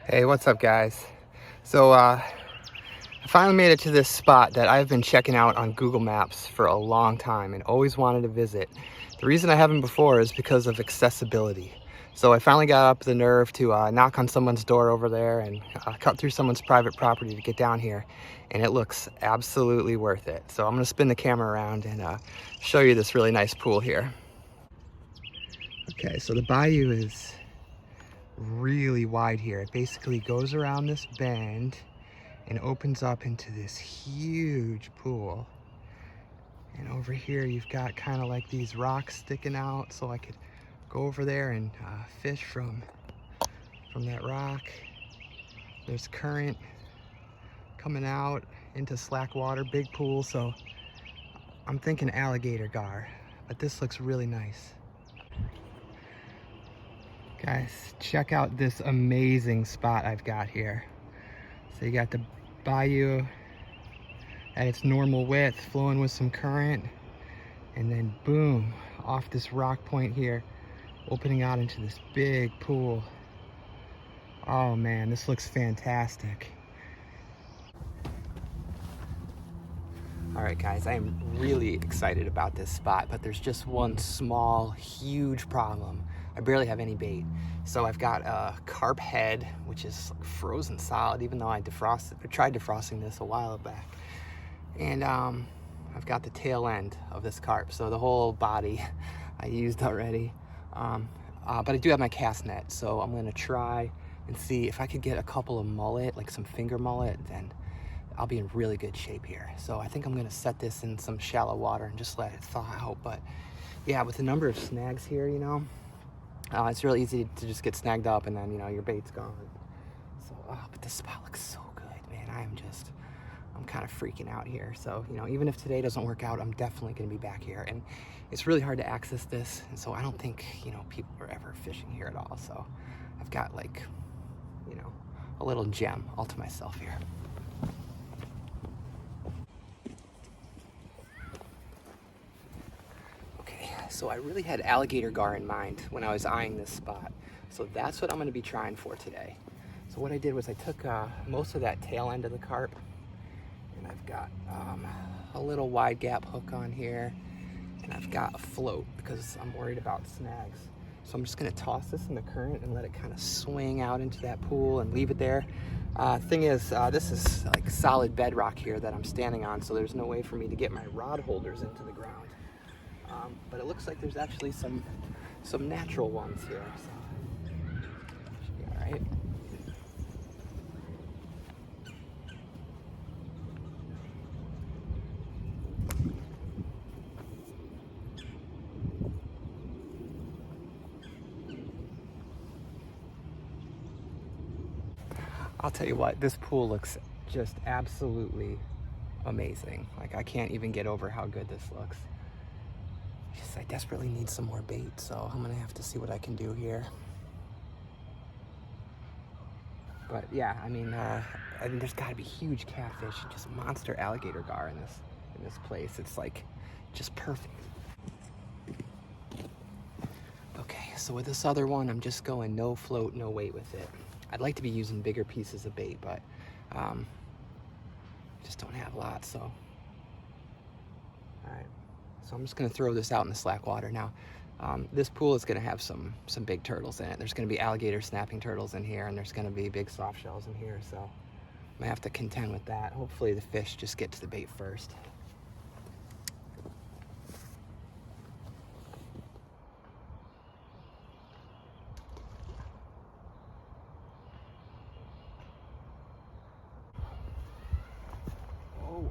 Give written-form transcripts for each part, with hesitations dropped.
Hey, what's up, guys? I finally made it to this spot that I've been checking out on Google Maps for a long time and always wanted to visit. The reason I haven't before is because of accessibility. So I finally got up the nerve to knock on someone's door over there and cut through someone's private property to get down here, and it looks absolutely worth it. So I'm gonna spin the camera around and show you this really nice pool here. Okay, so the bayou is really wide here. It basically goes around this bend and opens up into this huge pool. And over here you've got kind of like these rocks sticking out, so I could go over there and fish from that rock. There's current coming out into slack water, big pool, so I'm thinking alligator gar, but this looks really nice. Guys, check out this amazing spot I've got here. So you got the bayou at its normal width, flowing with some current, and then boom, off this rock point here, opening out into this big pool. Oh man, this looks fantastic. All right, guys, I am really excited about this spot, but there's just one small, huge problem. I barely have any bait. So I've got a carp head, which is frozen solid, even though I tried defrosting this a while back. And I've got the tail end of this carp, so the whole body I used already. But I do have my cast net, so I'm gonna try and see if I could get a couple of mullet, like some finger mullet, then I'll be in really good shape here. So I think I'm gonna set this in some shallow water and just let it thaw out. But yeah, with the number of snags here, it's really easy to just get snagged up and then, your bait's gone. So, but this spot looks so good, man. I'm kind of freaking out here. So, even if today doesn't work out, I'm definitely gonna be back here. And it's really hard to access this. And so I don't think, people are ever fishing here at all. So I've got like, a little gem all to myself here. So I really had alligator gar in mind when I was eyeing this spot. So that's what I'm gonna be trying for today. So what I did was I took most of that tail end of the carp, and I've got a little wide gap hook on here, and I've got a float because I'm worried about snags. So I'm just gonna toss this in the current and let it kind of swing out into that pool and leave it there. Thing is, this is like solid bedrock here that I'm standing on, so there's no way for me to get my rod holders into the ground. But it looks like there's actually some natural ones here, so should be all right. I'll tell you what, this pool looks just absolutely amazing. Like, I can't even get over how good this looks. I desperately need some more bait, so I'm gonna have to see what I can do here. But yeah, I mean, there's gotta be huge catfish and just monster alligator gar in this place. It's like just perfect. Okay, so with this other one, I'm just going no float, no weight with it. I'd like to be using bigger pieces of bait, but just don't have lots, so. All right. So I'm just gonna throw this out in the slack water. Now, this pool is gonna have some big turtles in it. There's gonna be alligator snapping turtles in here, and there's gonna be big soft shells in here, so I'm gonna have to contend with that. Hopefully the fish just get to the bait first.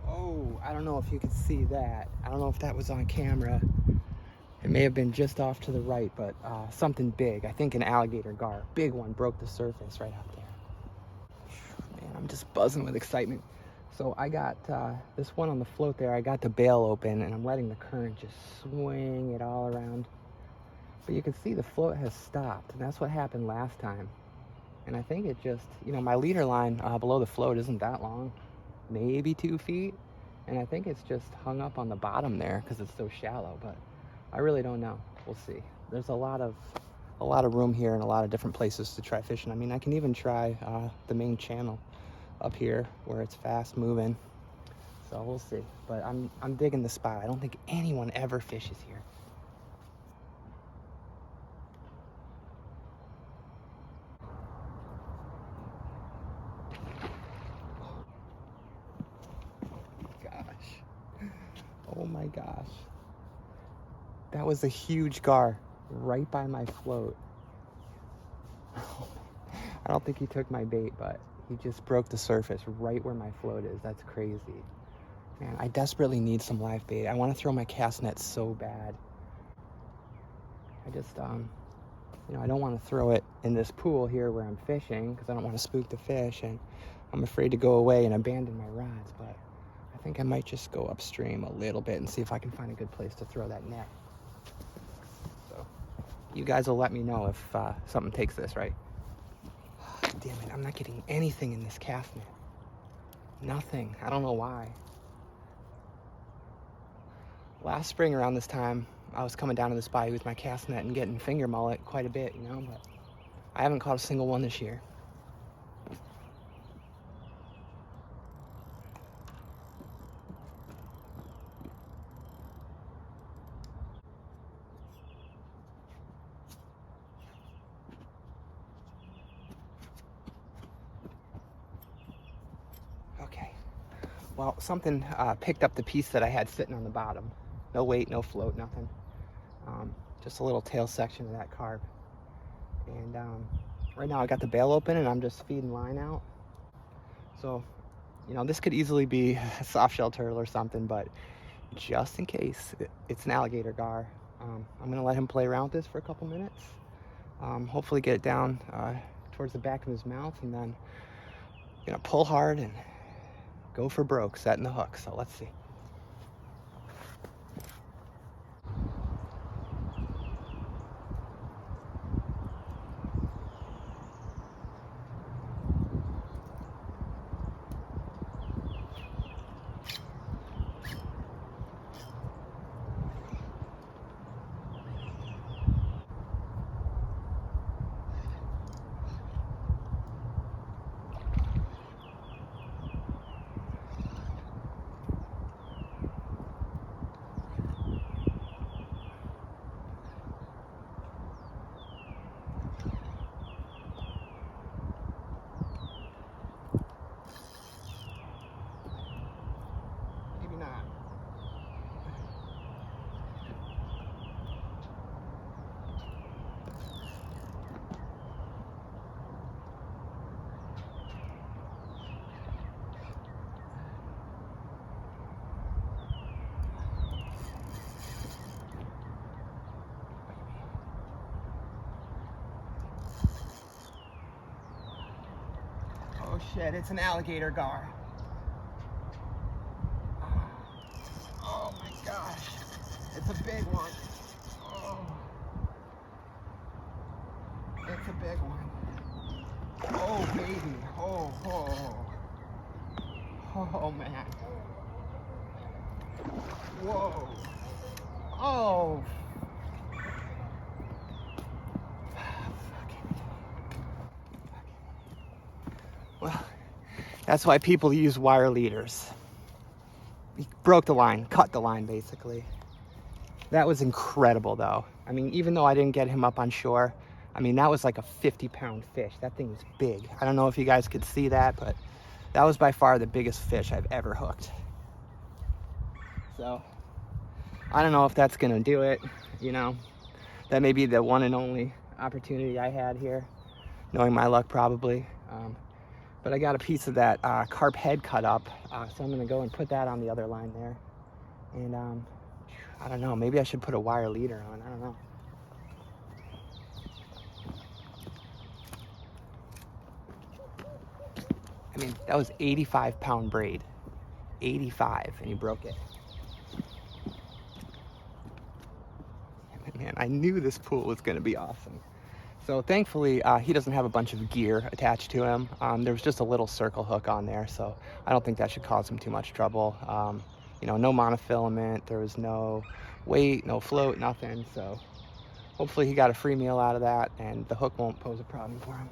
Oh, I don't know if you could see that. I don't know if that was on camera. It may have been just off to the right, but something big. I think an alligator gar. Big one broke the surface right up there. Man, I'm just buzzing with excitement. So I got this one on the float there. I got the bail open, and I'm letting the current just swing it all around. But you can see the float has stopped, and that's what happened last time. And I think it just, my leader line below the float isn't that long, maybe 2 feet. And I think it's just hung up on the bottom there because it's so shallow, but I really don't know. We'll see. There's a lot of a lot of room here and a lot of different places to try fishing. I mean, I can even try the main channel up here where it's fast moving. So we'll see. But I'm digging the spot. I don't think anyone ever fishes here. Oh my gosh. That was a huge gar right by my float. I don't think he took my bait, but he just broke the surface right where my float is. That's crazy. Man, I desperately need some live bait. I want to throw my cast net so bad. I just, you know, I don't want to throw it in this pool here where I'm fishing because I don't want to spook the fish, and I'm afraid to go away and abandon my rods, but I think I might just go upstream a little bit and see if I can find a good place to throw that net. So you guys will let me know if something takes this, right? Damn it, I'm not getting anything in this cast net. Nothing. I don't know why. Last spring around this time, I was coming down to this bayou with my cast net and getting finger mullet quite a bit, you know, but I haven't caught a single one this year. Okay, well, something picked up the piece that I had sitting on the bottom. No weight, no float, nothing. Just a little tail section of that carp. And right now I got the bail open and I'm just feeding line out. So, you know, this could easily be a soft shell turtle or something, but just in case it's an alligator gar, I'm gonna let him play around with this for a couple minutes. Hopefully get it down towards the back of his mouth, and then gonna pull hard and go for broke, setting the hook. So let's see. Oh shit, it's an alligator gar. Oh my gosh, it's a big one. Oh, it's a big one. Oh baby, oh, oh man. Whoa, oh. Well, that's why people use wire leaders. He broke the line, cut the line basically. That was incredible though. I mean, even though I didn't get him up on shore, I mean, that was like a 50-pound fish. That thing was big. I don't know if you guys could see that, but that was by far the biggest fish I've ever hooked. So, I don't know if that's gonna do it, you know. That may be the one and only opportunity I had here, knowing my luck probably. But I got a piece of that carp head cut up, so I'm gonna go and put that on the other line there. And I don't know, maybe I should put a wire leader on, I don't know. I mean, that was 85-pound braid. 85, and he broke it. Man, I knew this pool was gonna be awesome. So thankfully, he doesn't have a bunch of gear attached to him. There was just a little circle hook on there, so I don't think that should cause him too much trouble. You know, no monofilament, there was no weight, no float, nothing, so hopefully he got a free meal out of that and the hook won't pose a problem for him.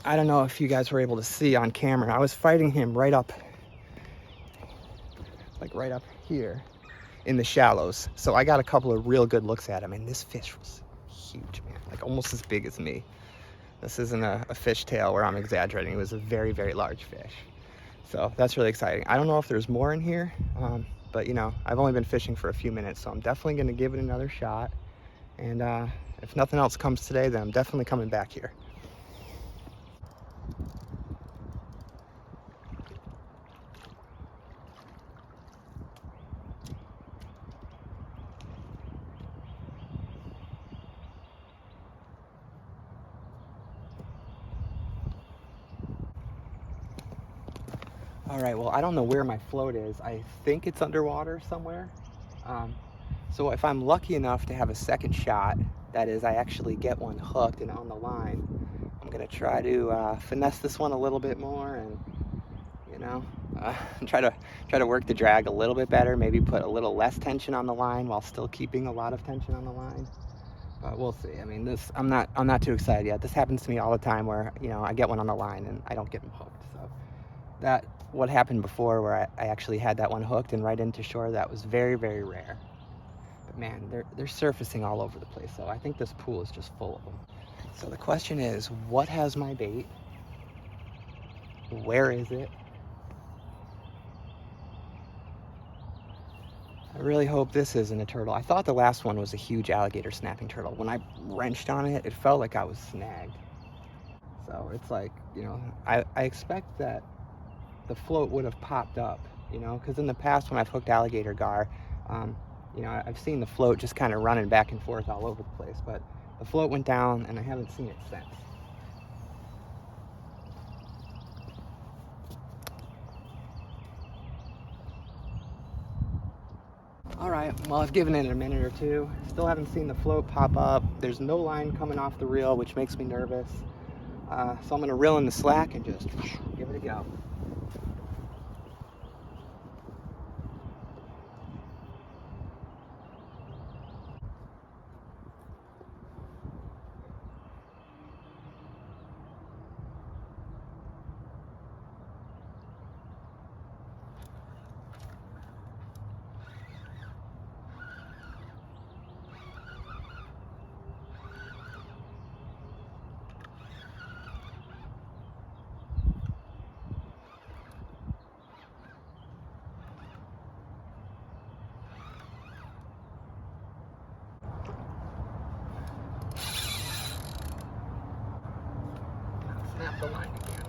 I don't know if you guys were able to see on camera, I was fighting him right up here in the shallows. So I got a couple of real good looks at him, and this fish was huge, man, like almost as big as me. This isn't a fishtail where I'm exaggerating. It was a very, very large fish. So that's really exciting. I don't know if there's more in here, but you know, I've only been fishing for a few minutes, so I'm definitely gonna give it another shot. And if nothing else comes today, then I'm definitely coming back here. All right, well, I don't know where my float is. I think it's underwater somewhere. So if I'm lucky enough to have a second shot, that is, I actually get one hooked and on the line, I'm gonna try to finesse this one a little bit more, and you know, try to work the drag a little bit better. Maybe put a little less tension on the line while still keeping a lot of tension on the line. But we'll see. I mean, I'm not too excited yet. This happens to me all the time, where you know I get one on the line and I don't get them hooked. So what happened before, where I actually had that one hooked and right into shore, that was very, very rare. But man, they're surfacing all over the place. So I think this pool is just full of them. So the question is, what has my bait? Where is it? I really hope this isn't a turtle. I thought the last one was a huge alligator snapping turtle. When I wrenched on it, it felt like I was snagged. So it's like, you know, I expect that the float would have popped up, you know, because in the past when I've hooked alligator gar, you know, I've seen the float just kind of running back and forth all over the place, but the float went down and I haven't seen it since. All right, well, I've given it a minute or two. Still haven't seen the float pop up. There's no line coming off the reel, which makes me nervous. So I'm gonna reel in the slack and just give it a go. Snap the line again.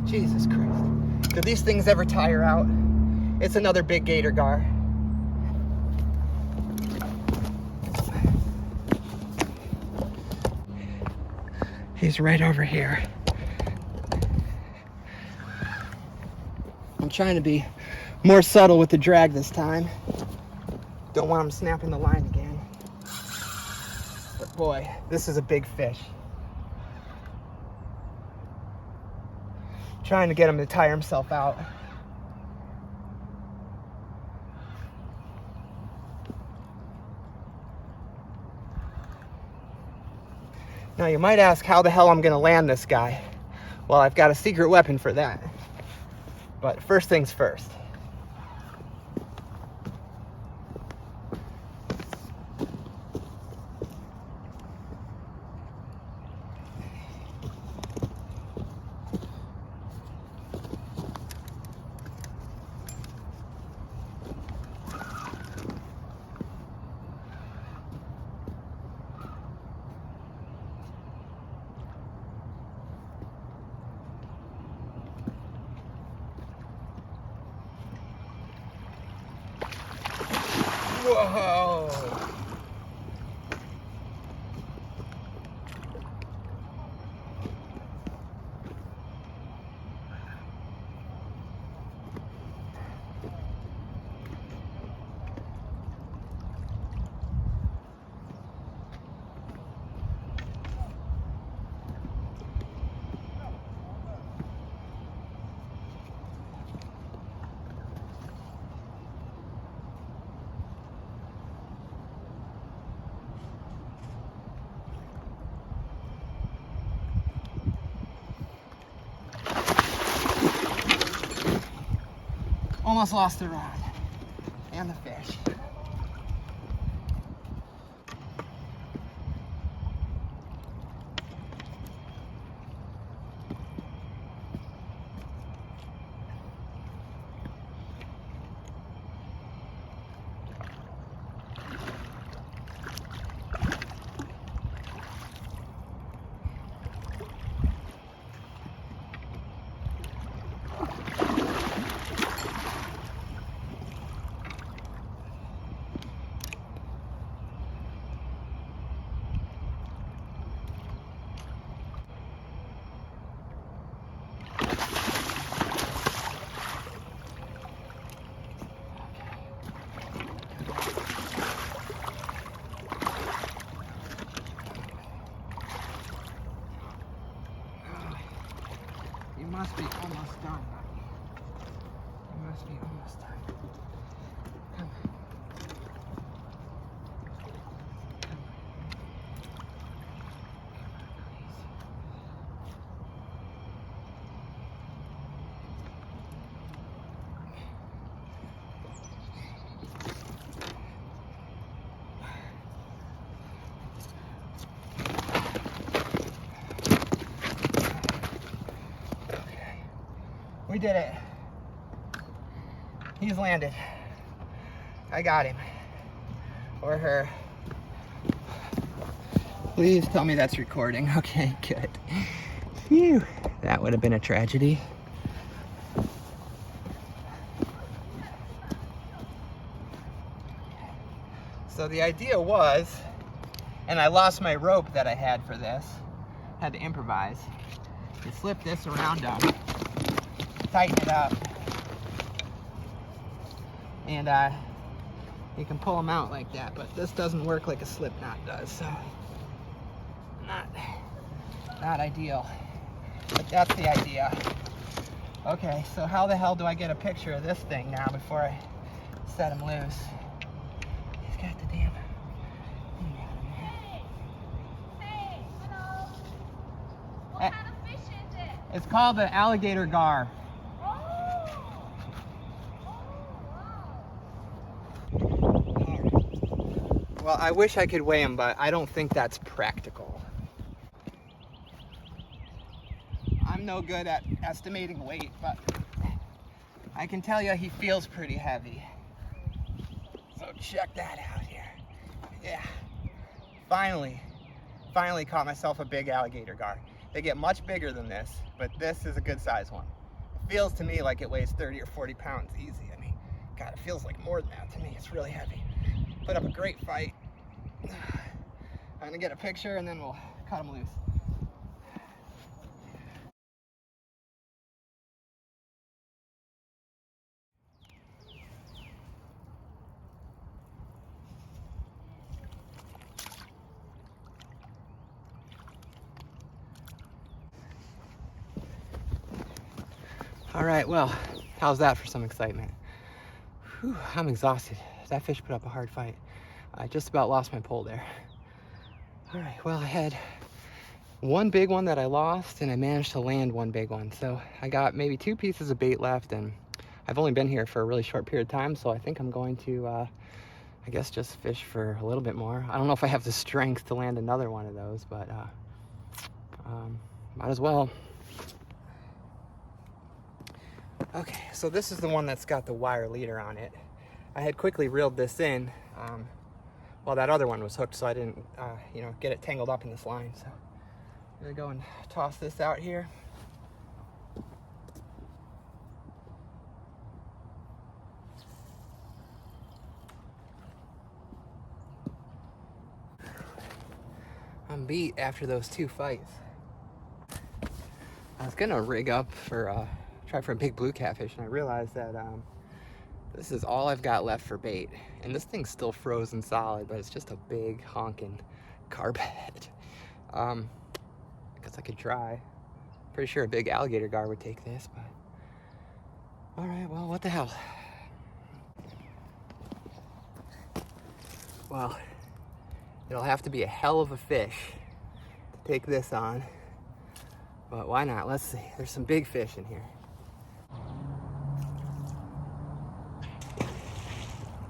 Jesus Christ. Do these things ever tire out? It's another big gator gar. He's right over here. I'm trying to be more subtle with the drag this time. Don't want him snapping the line again. But boy, this is a big fish. Trying to get him to tire himself out. Now you might ask how the hell I'm gonna land this guy. Well, I've got a secret weapon for that. But first things first. Whoa! Almost lost the rod and the fish. You must be almost done, buddy. You must be almost done. Come on. We did it. He's landed. I got him. Or her. Please tell me that's recording. Okay, good. Phew. That would have been a tragedy. So the idea was, and I lost my rope that I had for this, had to improvise. You slip this around them, tighten it up, and you can pull them out like that, but this doesn't work like a slip knot does, so not ideal, but that's the idea. Okay, so how the hell do I get a picture of this thing now before I set him loose? He's got the damn... Hey, hello. What kind of fish is it? It's called the alligator gar. Well, I wish I could weigh him, but I don't think that's practical. I'm no good at estimating weight, but I can tell you he feels pretty heavy. So check that out here. Yeah. Finally caught myself a big alligator gar. They get much bigger than this, but this is a good size one. It feels to me like it weighs 30 or 40 pounds easy. I mean, God, it feels like more than that to me. It's really heavy. Put up a great fight. I'm gonna get a picture and then we'll cut him loose. All right, well, how's that for some excitement? Whew, I'm exhausted. That fish put up a hard fight. I just about lost my pole there. All right, well, I had one big one that I lost and I managed to land one big one. So I got maybe 2 pieces of bait left and I've only been here for a really short period of time. So I think I'm going to, I guess, just fish for a little bit more. I don't know if I have the strength to land another one of those, but might as well. Okay, so this is the one that's got the wire leader on it. I had quickly reeled this in while that other one was hooked, so I didn't, get it tangled up in this line. So I'm gonna go and toss this out here. I'm beat after those 2 fights. I was gonna rig up for try for a big blue catfish, and I realized that this is all I've got left for bait. And this thing's still frozen solid, but it's just a big honking carp head. I guess I could try. Pretty sure a big alligator gar would take this, but all right, well, what the hell? Well, it'll have to be a hell of a fish to take this on, but why not? Let's see. There's some big fish in here.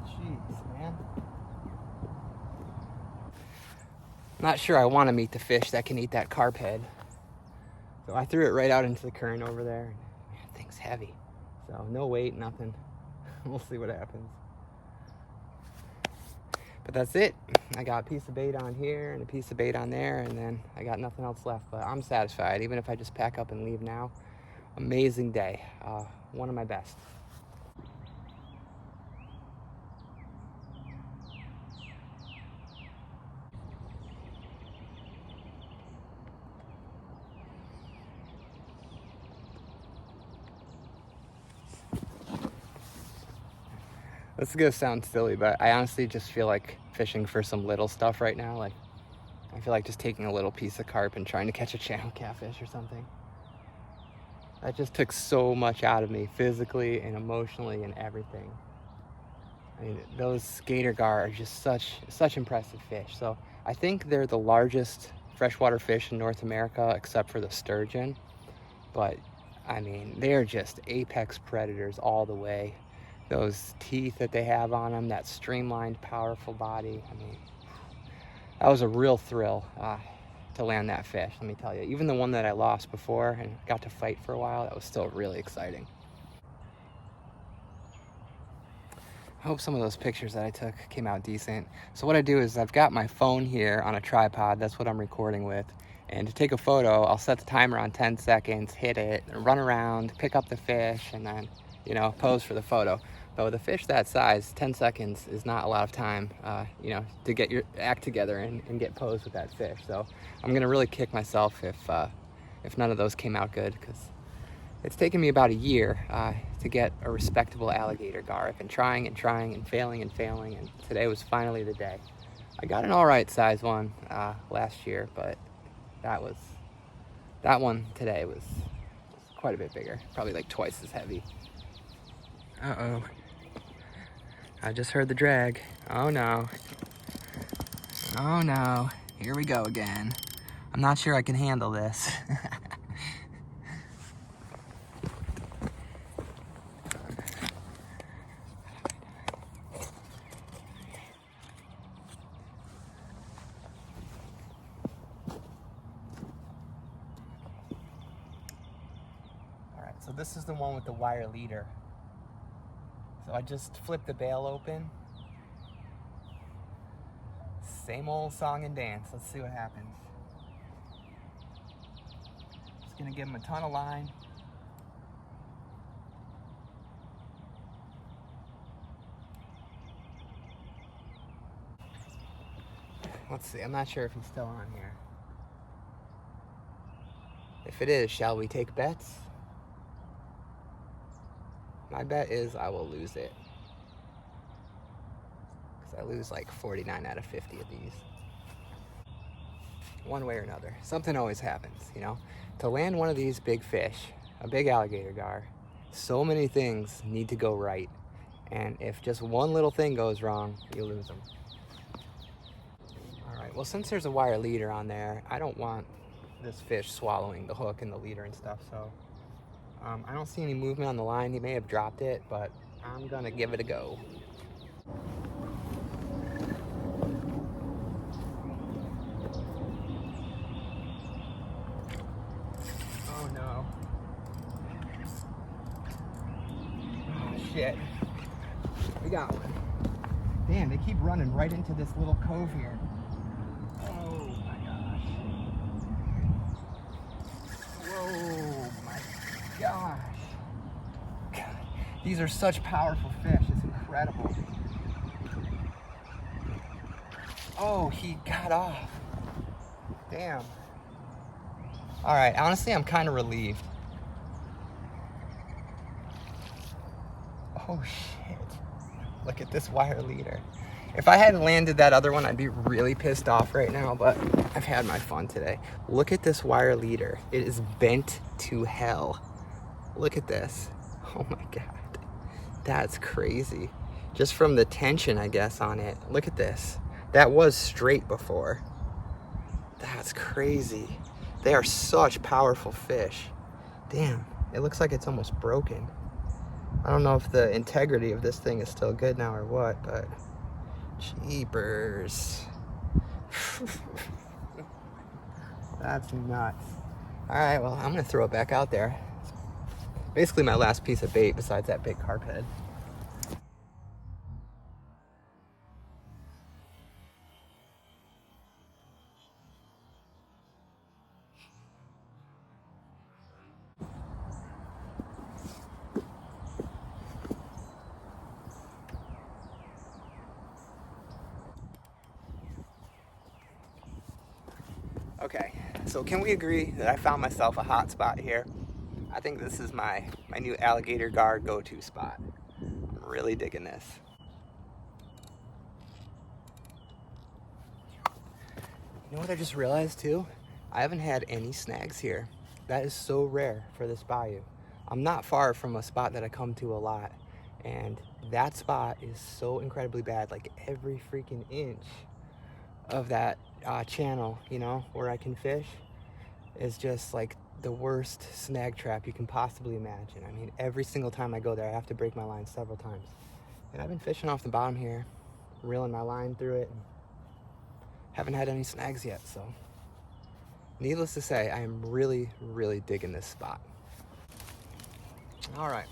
Jeez, man. Not sure I want to meet the fish that can eat that carp head. So I threw it right out into the current over there. Man, that thing's heavy. So no weight, nothing. We'll see what happens. But that's it. I got a piece of bait on here and a piece of bait on there, and then I got nothing else left. But I'm satisfied, even if I just pack up and leave now. Amazing day. One of my best. This is gonna sound silly, but I honestly just feel like fishing for some little stuff right now. Like, I feel like just taking a little piece of carp and trying to catch a channel catfish or something. That just took so much out of me, physically and emotionally and everything. I mean, those gator gar are just such impressive fish. So I think they're the largest freshwater fish in North America, except for the sturgeon. But I mean, they're just apex predators all the way. Those teeth that they have on them, that streamlined, powerful body. I mean, that was a real thrill to land that fish, let me tell you. Even the one that I lost before and got to fight for a while, that was still really exciting. I hope some of those pictures that I took came out decent. So what I do is I've got my phone here on a tripod. That's what I'm recording with. And to take a photo, I'll set the timer on 10 seconds, hit it, run around, pick up the fish, and then, you know, pose for the photo. But with a fish that size, 10 seconds is not a lot of time, you know, to get your act together and get posed with that fish. So I'm gonna really kick myself if none of those came out good, because it's taken me about a year to get a respectable alligator gar. I've been trying and trying and failing, and today was finally the day. I got an all right size one last year, but that one today was quite a bit bigger, probably like twice as heavy. Uh-oh. I just heard the drag. Oh no. Oh no. Here we go again. I'm not sure I can handle this. Alright, so this is the one with the wire leader. So I just flipped the bail open. Same old song and dance. Let's see what happens. Just gonna give him a ton of line. Let's see, I'm not sure if he's still on here. If it is, shall we take bets? My bet is I will lose it. Because I lose like 49 out of 50 of these. One way or another. Something always happens, you know? To land one of these big fish, a big alligator gar, so many things need to go right. And if just one little thing goes wrong, you lose them. All right, well, since there's a wire leader on there, I don't want this fish swallowing the hook and the leader and stuff, so I don't see any movement on the line. He may have dropped it, but I'm gonna give it a go. Oh no. Oh shit. We got one. Damn, they keep running right into this little cove here. Oh my gosh. Whoa, my gosh. God, these are such powerful fish. It's incredible. Oh, he got off. Damn. All right, honestly, I'm kind of relieved. Oh shit. Look at this wire leader. If I hadn't landed that other one, I'd be really pissed off right now, but I've had my fun today. Look at this wire leader. It is bent to hell. Look at this. Oh my God. That's crazy. Just from the tension, I guess, on it. Look at this. That was straight before. That's crazy. They are such powerful fish. Damn, it looks like it's almost broken. I don't know if the integrity of this thing is still good now or what, but jeepers. That's nuts. All right, well, I'm gonna throw it back out there. It's basically my last piece of bait besides that big carp head. Okay, so can we agree that I found myself a hot spot here? I think this is my new alligator gar go-to spot. I'm really digging this. You know what I just realized too? I haven't had any snags here. That is so rare for this bayou. I'm not far from a spot that I come to a lot, and that spot is so incredibly bad. Like every freaking inch of that channel, you know, where I can fish is just like the worst snag trap you can possibly imagine. I mean, every single time I go there, I have to break my line several times. And I've been fishing off the bottom here, reeling my line through it, and haven't had any snags yet, so. Needless to say, I am really, really digging this spot. All right.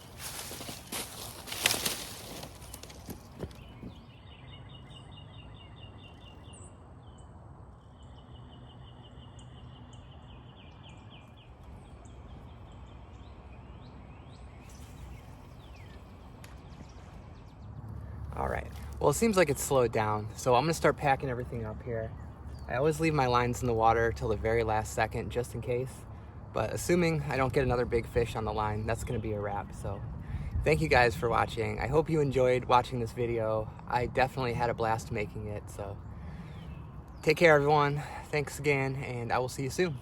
All right, well, it seems like it's slowed down, so I'm gonna start packing everything up here. I always leave my lines in the water till the very last second, just in case. But assuming I don't get another big fish on the line, that's gonna be a wrap. So thank you guys for watching. I hope you enjoyed watching this video. I definitely had a blast making it, so take care, everyone. Thanks again, and I will see you soon.